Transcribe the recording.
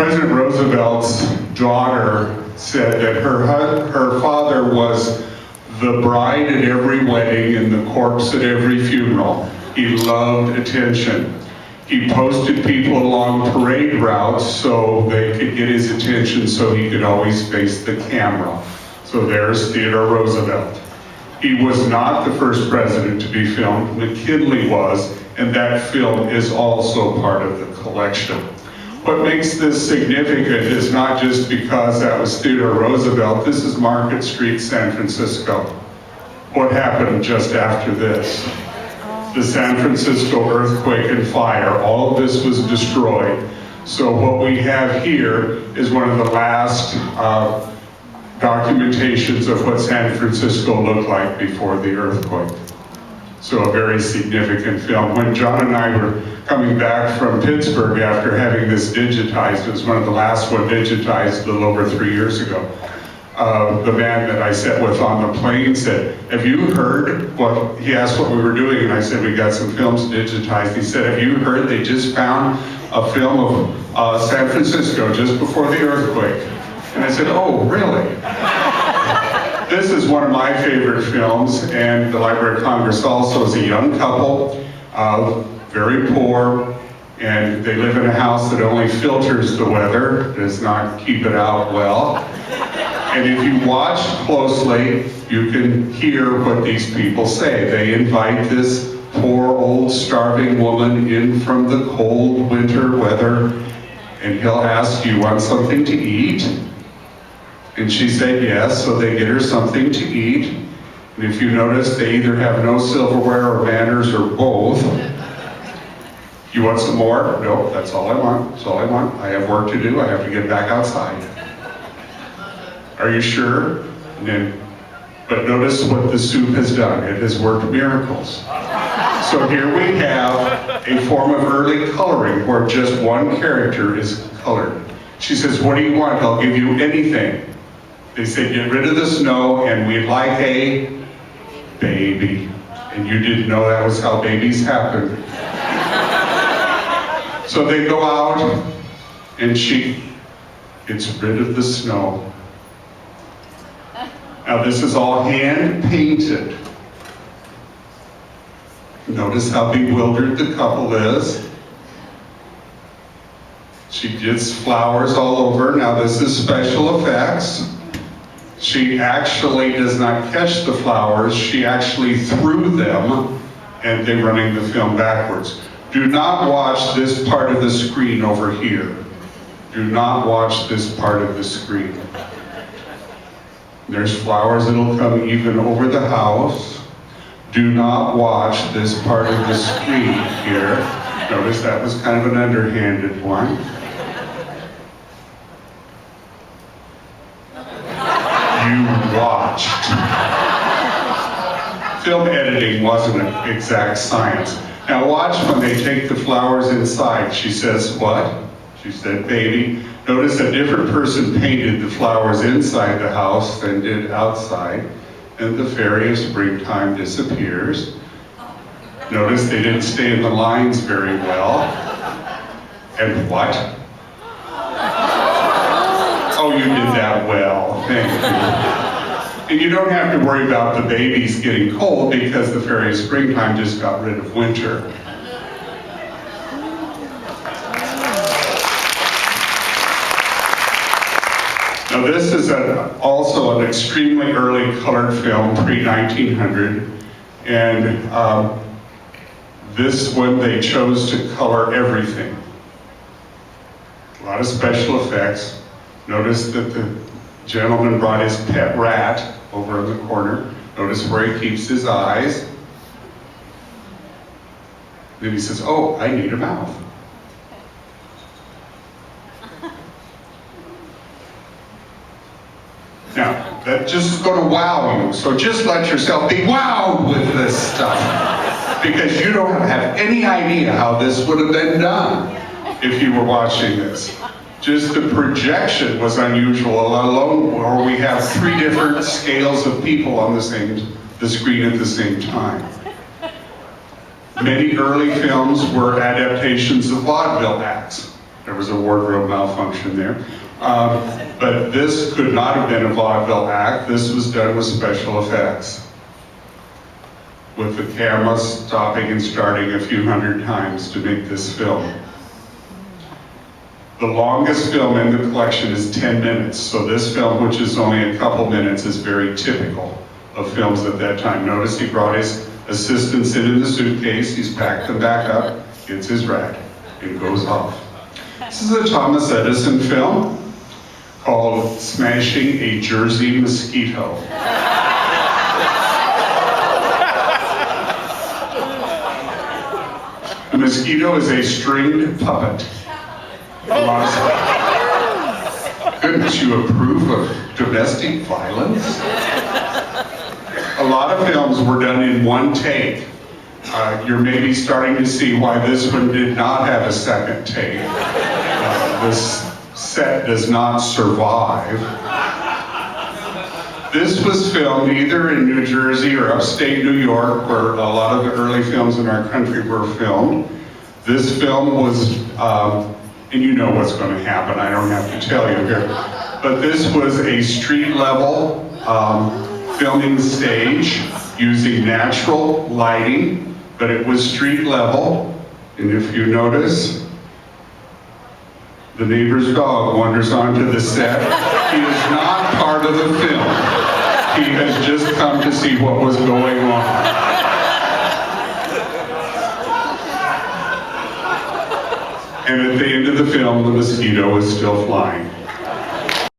President Roosevelt's daughter said that her father was the bride at every wedding and the corpse at every funeral. He loved attention. He posted people along parade routes so they could get his attention so he could always face the camera. So there's Theodore Roosevelt. He was not the first president to be filmed. McKinley was, and that film is also part of the collection. What makes this significant is not just because that was Theodore Roosevelt. This is Market Street, San Francisco. What happened just after this? The San Francisco earthquake and fire. All of this was destroyed. So what we have here is one of the last documentations of what San Francisco looked like before the earthquake. So a very significant film. When John and I were coming back from Pittsburgh after having this digitized, it was one of the last one digitized a little over 3 years ago. The man that I sat with on the plane said, have you heard what, he asked what we were doing, and I said, we got some films digitized. He said, have you heard they just found a film of San Francisco just before the earthquake? And I said, oh, really? This is one of my favorite films, and the Library of Congress also is a young couple, very poor, and they live in a house that only filters the weather, does not keep it out well. And if you watch closely, you can hear what these people say. They invite this poor, old, starving woman in from the cold winter weather, and he'll ask, do you want something to eat? And she said yes, so they get her something to eat. And if you notice, they either have no silverware or manners or both. You want some more? No, that's all I want. That's all I want. I have work to do. I have to get back outside. Are you sure? But notice what the soup has done. It has worked miracles. So here we have a form of early coloring where just one character is colored. She says, what do you want? I'll give you anything. They said, get rid of the snow and we'd like a baby. And you didn't know that was how babies happen. So they go out and she gets rid of the snow. Now this is all hand painted. Notice how bewildered the couple is. She gets flowers all over. Now this is special effects. She actually does not catch the flowers. She actually threw them, and they're running the film backwards. Do not watch this part of the screen over here. Do not watch this part of the screen. There's flowers that'll come even over the house. Do not watch this part of the screen here. Notice that was kind of an underhanded one. You watched. Film editing wasn't an exact science. Now watch when they take the flowers inside. She says, what? She said, baby. Notice a different person painted the flowers inside the house than did outside. And the fairy of springtime disappears. Notice they didn't stay in the lines very well. And what? Oh, you did that well, thank you. And you don't have to worry about the babies getting cold because the fairy of springtime just got rid of winter. Now this is also an extremely early colored film, pre-1900, and this one they chose to color everything. A lot of special effects. Notice that the gentleman brought his pet rat over in the corner. Notice where he keeps his eyes. Then he says, oh, I need a mouth. Now, that just is going to wow you, so just let yourself be wowed with this stuff, because you don't have any idea how this would have been done if you were watching this. Just the projection was unusual, let alone where we have 3 different scales of people on the screen at the same time. Many early films were adaptations of vaudeville acts. There was a wardrobe malfunction there. But this could not have been a vaudeville act. This was done with special effects, with the camera stopping and starting a few hundred times to make this film. The longest film in the collection is 10 minutes, so this film, which is only a couple minutes, is very typical of films at that time. Notice he brought his assistants in the suitcase, he's packed them back up, gets his rat, and goes off. This is a Thomas Edison film called Smashing a Jersey Mosquito. The mosquito is a stringed puppet. Couldn't you approve of domestic violence? A lot of films were done in one take. You're maybe starting to see why this one did not have a second take. This set does not survive. This was filmed either in New Jersey or upstate New York, where a lot of the early films in our country were filmed. This film was, and you know what's going to happen, I don't have to tell you here, but this was a street level filming stage using natural lighting, but it was street level. And if you notice, the neighbor's dog wanders onto the set. He is not part of the film. He has just come to see what was going on. And at the end of the film, the mosquito is still flying.